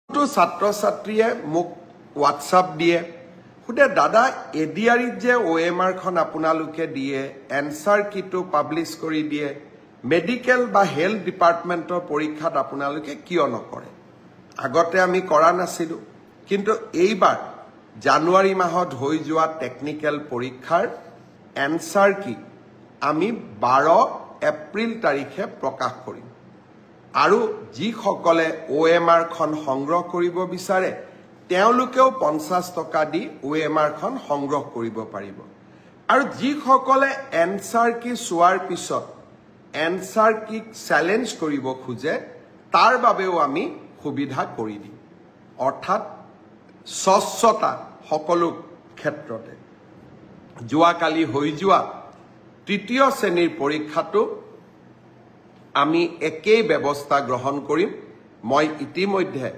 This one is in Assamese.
ছাত্ৰ ছাত্ৰীয়ে মোক হোৱাটছআপ দিয়ে সুধে দাদা এডিআৰিত যে OMR খন আপোনালোকে দিয়ে এনসাৰ কিটো পাবলিশ কৰি দিয়ে মেডিকেল বা হেলথ ডিপাৰ্টমেন্টৰ পৰীক্ষাত আপোনালোকে কিয় নকৰে আগতে আমি কৰা নাছিলো কিন্তু এইবাৰ জানুৱাৰী মাহত হৈ যোৱা টেকনিক্যাল পৰীক্ষাৰ এনসাৰ কি আমি 12 এপ্ৰিল তাৰিখে প্ৰকাশ কৰিম আৰু যি সকলে OMR খন সংগ্ৰহ কৰিব বিচাৰে তেওঁলোকেও 50 টকা দি OMR খন সংগ্ৰহ কৰিব পাৰিব আৰু যি সকলে এনসাৰ কি সোৱাৰ পিছত এনসাৰ কি চ্যালেঞ্জ কৰিব খুজে তাৰ বাবেও আমি সুবিধা কৰি দিম অৰ্থাৎ স্বচ্ছতা সকলো ক্ষেত্ৰতে যোৱাকালি হৈ যোৱা তৃতীয় শ্ৰেণীৰ পৰীক্ষাটো আমি একেই ব্যৱস্থা গ্ৰহণ কৰিম মই ইতিমধ্যে